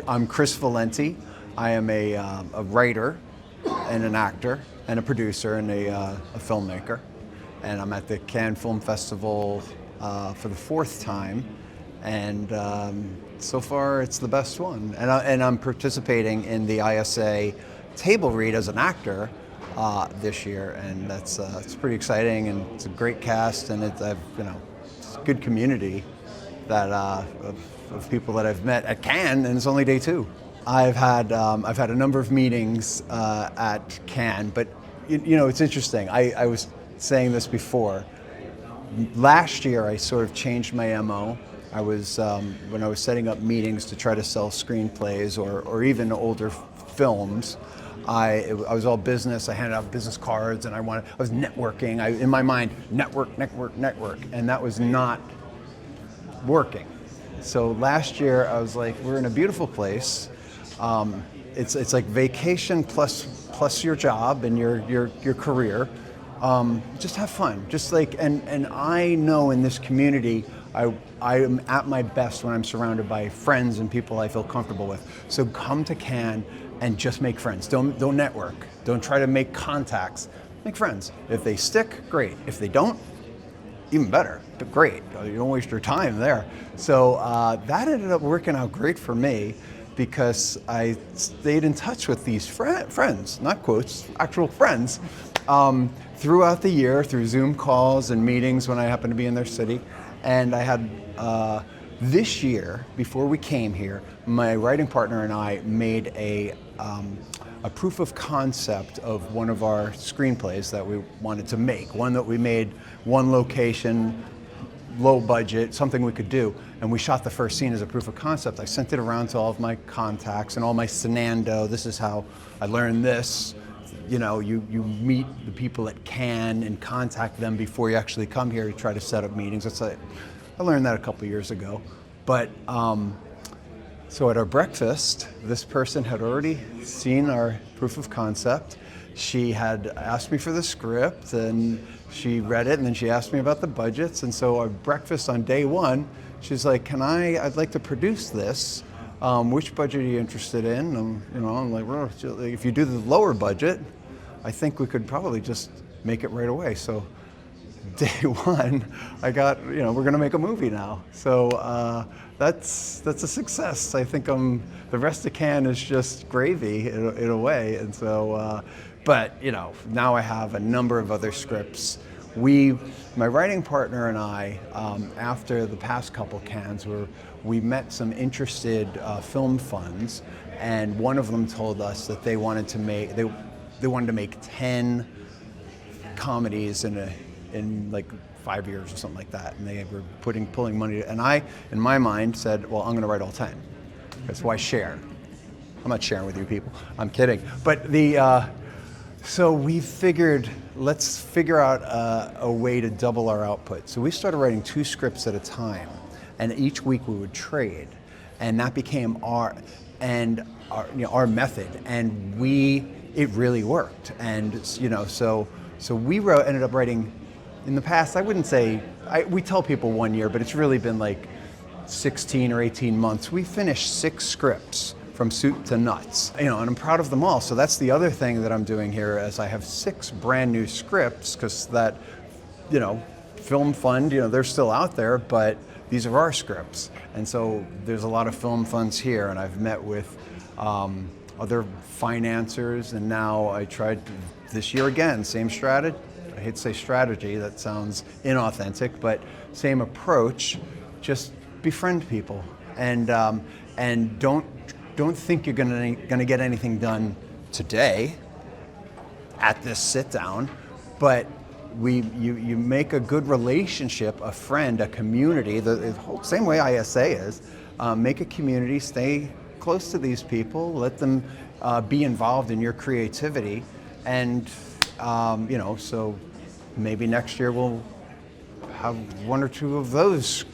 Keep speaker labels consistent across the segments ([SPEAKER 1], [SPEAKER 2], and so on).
[SPEAKER 1] I'm Chris Valenti. I am a writer and an actor and a producer and a filmmaker. And I'm at the Cannes Film Festival for the fourth time. And so far it's the best one. And I'm participating in the ISA table read as an actor this year. And that's it's pretty exciting, and it's a great cast, and it's a good community that of people that I've met at Cannes, and it's only day two. I've had a number of meetings at Cannes, but it's interesting. I was saying this before. Last year, I sort of changed my MO. I was when I was setting up meetings to try to sell screenplays or even older films. I was all business. I handed out business cards, and I was networking. In my mind, network, and that was not working. So last year, I was like, we're in a beautiful place. It's like vacation plus your job and your career. Just have fun. Just like and I know in this community, I am at my best when I'm surrounded by friends and people I feel comfortable with. So come to Cannes and just make friends. Don't network. Don't try to make contacts. Make friends. If they stick, great. If they don't, even better. But great. You don't waste your time there. So that ended up working out great for me, because I stayed in touch with these friends, not quotes, actual friends, throughout the year through Zoom calls and meetings when I happened to be in their city. And I had, this year, before we came here, my writing partner and I made a proof of concept of one of our screenplays that we wanted to make, one that we made, one location, low budget, something we could do. And we shot the first scene as a proof of concept. I sent it around to all of my contacts and all my Senando. This is how I learned this. You meet the people at Cannes and contact them before you actually come here to try to set up meetings. I learned that a couple years ago. But so at our breakfast, this person had already seen our proof of concept. She had asked me for the script, and she read it, and then she asked me about the budgets. And so our breakfast on day one, she's like, I'd like to produce this. Which budget are you interested in? I'm like, well, if you do the lower budget, I think we could probably just make it right away. So day one, I got, we're gonna make a movie now. So that's a success. I think the rest of Cannes is just gravy in a way. And so, but now I have a number of other scripts. My writing partner and I, after the past couple Cannes, we met some interested film funds, and one of them told us that they wanted to make 10 comedies in like 5 years or something like that, and they were pulling money. And I, in my mind, said, well, I'm going to write all 10. That's why share. I'm not sharing with you people. I'm kidding. But so we figured, let's figure out a way to double our output. So we started writing 2 scripts at a time, and each week we would trade, and that became our method, and it really worked. And so we ended up writing. In the past, I wouldn't say we tell people 1 year, but it's really been like 16 or 18 months. We finished 6 scripts from soup to nuts, and I'm proud of them all. So that's the other thing that I'm doing here, as I have 6 brand new scripts, because that, film fund, they're still out there, but these are our scripts. And so there's a lot of film funds here, and I've met with other financiers, and now I tried this year again, same strategy. I hate to say strategy, that sounds inauthentic, but same approach. Just befriend people, and don't think you're gonna get anything done today at this sit down, but you make a good relationship, a friend, a community, the whole same way ISA is. Make a community, stay close to these people, let them be involved in your creativity, and so maybe next year we'll have 1 or 2 of those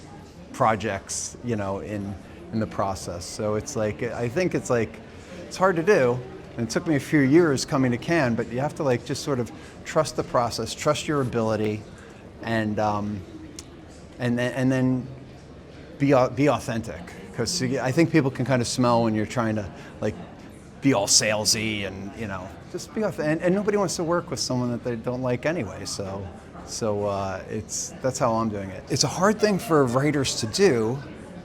[SPEAKER 1] projects, in the process. So it's like, I think it's hard to do, and it took me a few years coming to Cannes, but you have to just sort of trust the process, trust your ability, and then be authentic. because I think people can kind of smell when you're trying to like be all salesy and just be off. And nobody wants to work with someone that they don't like anyway. So that's how I'm doing it. It's a hard thing for writers to do,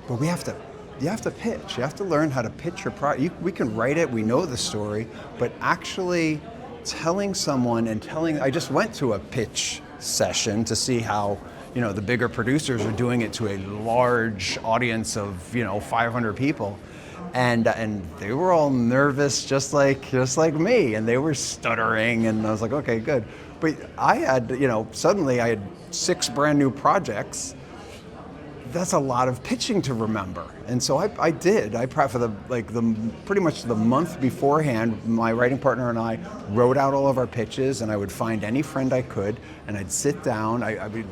[SPEAKER 1] but you have to pitch. You have to learn how to pitch your product. We can write it, we know the story, but actually telling someone I just went to a pitch session to see how the bigger producers are doing it to a large audience of 500 people. And they were all nervous, just like me, and they were stuttering, and I was like, okay, good. But I had, suddenly I had 6 brand new projects. That's a lot of pitching to remember, and so I did. For pretty much the month beforehand, my writing partner and I wrote out all of our pitches, and I would find any friend I could, and I'd sit down.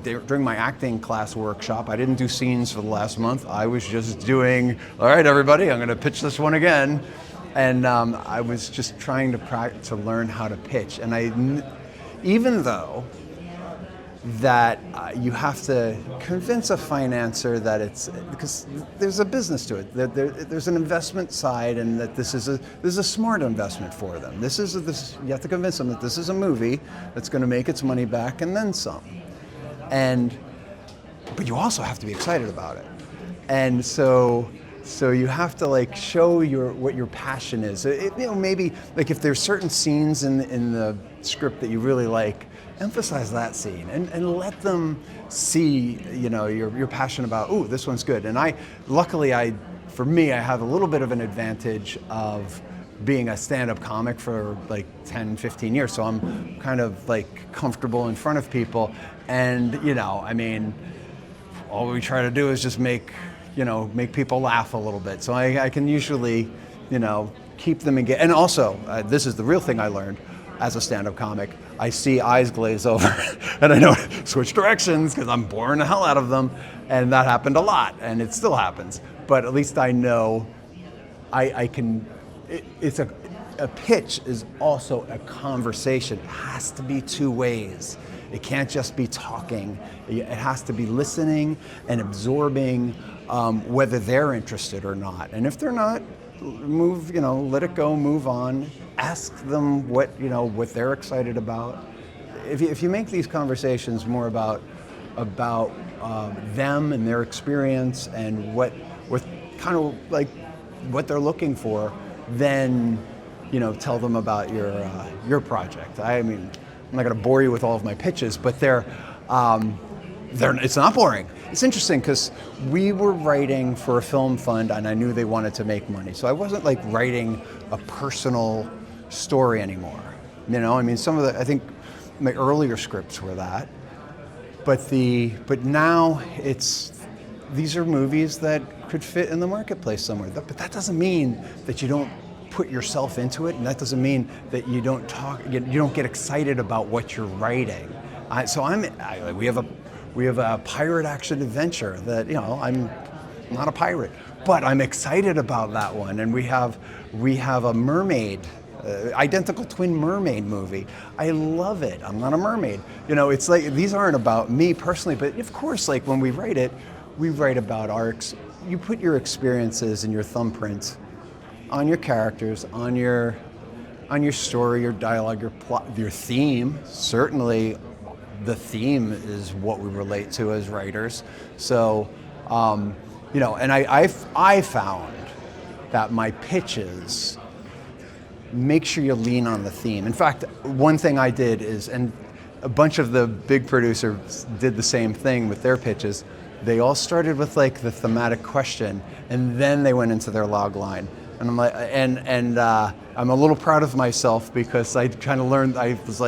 [SPEAKER 1] During my acting class workshop, I didn't do scenes for the last month. I was just doing, all right, everybody, I'm going to pitch this one again, and I was just trying to learn how to pitch, and even though that you have to convince a financer that because there's a business to it, that there's an investment side, and that this is a smart investment for them. You have to convince them that this is a movie that's going to make its money back and then some. But you also have to be excited about it, and so you have to show what your passion is. Maybe if there's certain scenes in the script that you really like, emphasize that scene and let them see your passion about, ooh, this one's good. And luckily for me I have a little bit of an advantage of being a stand-up comic for 10-15 years, so I'm kind of comfortable in front of people, and all we try to do is just make people laugh a little bit, so I can usually keep them engaged. And also this is the real thing I learned as a stand-up comic. I see eyes glaze over and I know to switch directions because I'm boring the hell out of them, and that happened a lot, and it still happens. But at least I know I can. It's a pitch is also a conversation. It has to be 2 ways. It can't just be talking. It has to be listening and absorbing whether they're interested or not. And if they're not, let it go, move on. Ask them what they're excited about. If you make these conversations more about them and their experience and what they're looking for, then tell them about your project. I'm not going to bore you with all of my pitches, but it's not boring. It's interesting because we were writing for a film fund, and I knew they wanted to make money, so I wasn't writing a personal story anymore. I think my earlier scripts were that, but now these are movies that could fit in the marketplace somewhere. But that doesn't mean that you don't put yourself into it, and that doesn't mean that you don't get excited about what you're writing. We have a pirate action adventure that I'm not a pirate, but I'm excited about that one, and we have a mermaid. Identical twin mermaid movie. I love it. I'm not a mermaid. It's these aren't about me personally, but of course, when we write it, we write about you put your experiences and your thumbprint on your characters, on your story, your dialogue, your plot, your theme. Certainly, the theme is what we relate to as writers. So, and I found that my pitches, make sure you lean on the theme. In fact, one thing I did is, and a bunch of the big producers did the same thing with their pitches, they all started with the thematic question, and then they went into their log line. And I'm I'm a little proud of myself because I kind of learned. I was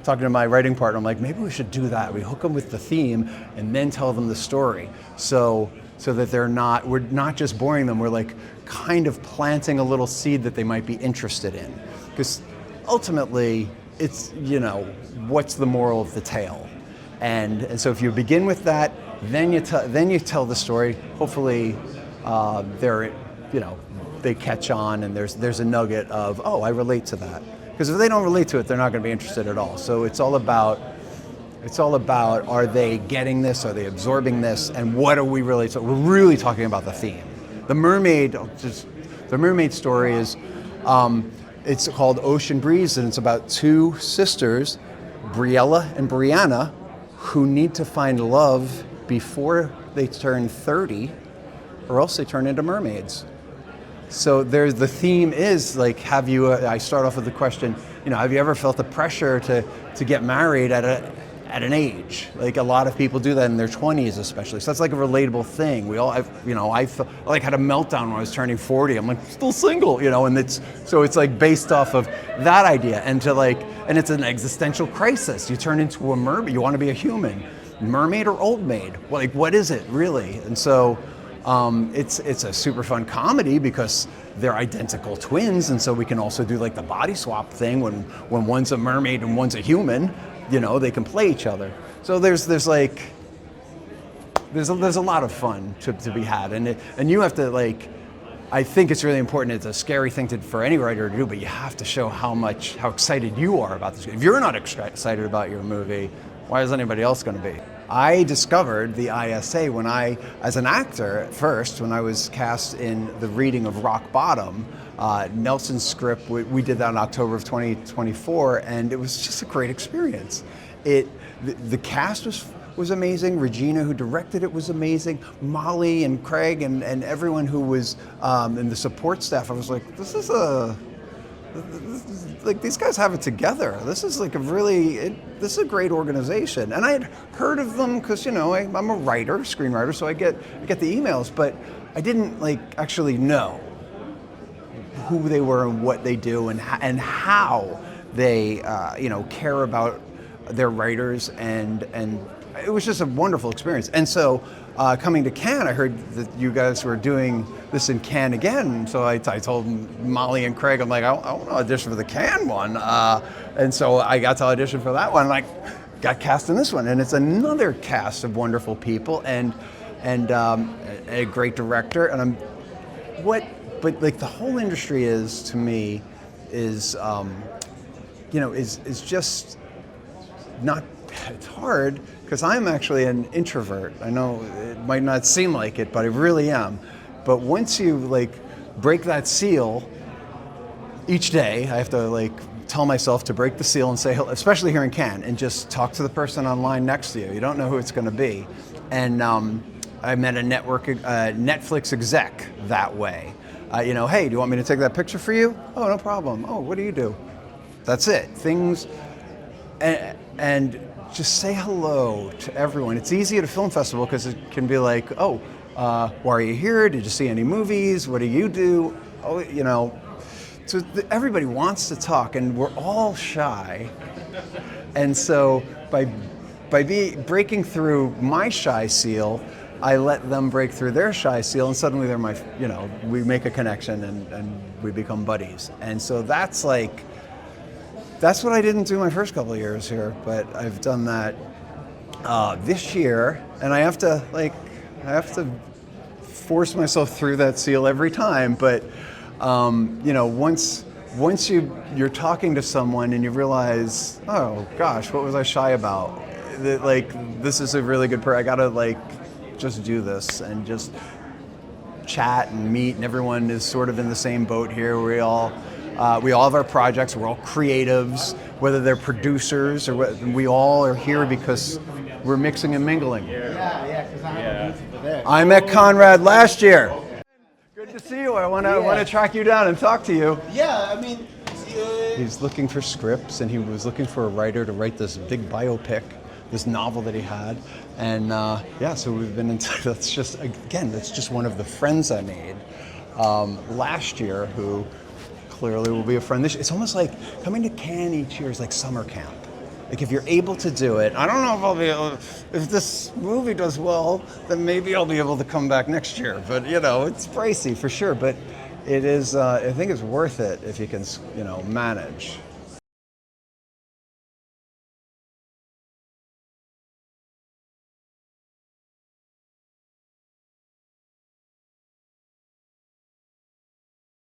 [SPEAKER 1] talking to my writing partner. I'm maybe we should do that. We hook them with the theme and then tell them the story, so that we're not just boring them. We're kind of planting a little seed that they might be interested in. Because ultimately, it's what's the moral of the tale, and so if you begin with that, then you tell the story. Hopefully, they catch on, and there's a nugget of, oh, I relate to that. Because if they don't relate to it, they're not going to be interested at all. So it's all about, are they getting this? Are they absorbing this? And what are we really? We're really talking about the theme. The mermaid, the mermaid story is, it's called Ocean Breeze, and it's about two sisters, Briella and Brianna, who need to find love before they turn 30, or else they turn into mermaids. So there's the theme is like, have you? I start off with the question, have you ever felt the pressure to get married at an age? Like a lot of people do that in their 20s, especially. So that's like a relatable thing. We all, I had a meltdown when I was turning 40. I'm like still single, and it's like based off of that idea, and it's an existential crisis. You turn into a mermaid. You want to be a human, mermaid or old maid. Like what is it really? And so. It's a super fun comedy because they're identical twins, and so we can also do like the body swap thing when one's a mermaid and one's a human, they can play each other. So there's a lot of fun to be had, and you have to I think it's really important. It's a scary thing for any writer to do, but you have to show how excited you are about this. If you're not excited about your movie, why is anybody else going to be? I discovered the ISA as an actor at first, when I was cast in the reading of Rock Bottom, Nelson's script. We did that in October of 2024, and it was just a great experience. The cast was amazing. Regina, who directed it, was amazing. Molly and Craig and everyone who was in the support staff. I was like, these guys have it together. This is this is a great organization. And I had heard of them because I'm a writer, screenwriter, so I get the emails, but I didn't actually know who they were and what they do and how they care about their writers, and it was just a wonderful experience. And so coming to Cannes, I heard that you guys were doing this in Cannes again. So I told Molly and Craig, I'm like, I want to audition for the Cannes one. And so I got to audition for that one, and I got cast in this one. And it's another cast of wonderful people and a great director. And the whole industry is, to me, is just not, it's hard because I'm actually an introvert. I know it might not seem like it, but I really am. But once you break that seal, each day I have to tell myself to break the seal and say, especially here in Cannes, and just talk to the person online next to you. You don't know who it's going to be. And I met a Netflix exec that way. Hey, do you want me to take that picture for you? Oh, no problem. Oh, what do you do? That's it. Things, and just say hello to everyone. It's easy at a film festival because it can be like, why are you here? Did you see any movies? What do you do? So everybody wants to talk, and we're all shy. And so by breaking through my shy seal, I let them break through their shy seal, and suddenly they're we make a connection and we become buddies. And so that's what I didn't do my first couple of years here, but I've done that this year, and I have to force myself through that seal every time. But once you're talking to someone and you realize, oh gosh, what was I shy about? This is a really good I gotta just do this and just chat and meet, and everyone is sort of in the same boat here. We all have our projects. We're all creatives, whether they're producers or we all are here because we're mixing and mingling. I met Conrad last year. Good to see you. I want to track you down and talk to you.
[SPEAKER 2] Yeah, I mean,
[SPEAKER 1] he's looking for scripts, and he was looking for a writer to write this big biopic, this novel that he had, and so we've been in touch. That's just one of the friends I made last year who clearly will be a friend this year. It's almost like coming to Cannes each year is like summer camp. If you're able to do it, I don't know if I'll be able, if this movie does well, then maybe I'll be able to come back next year. But it's pricey for sure, but it is, I think it's worth it if you can, manage.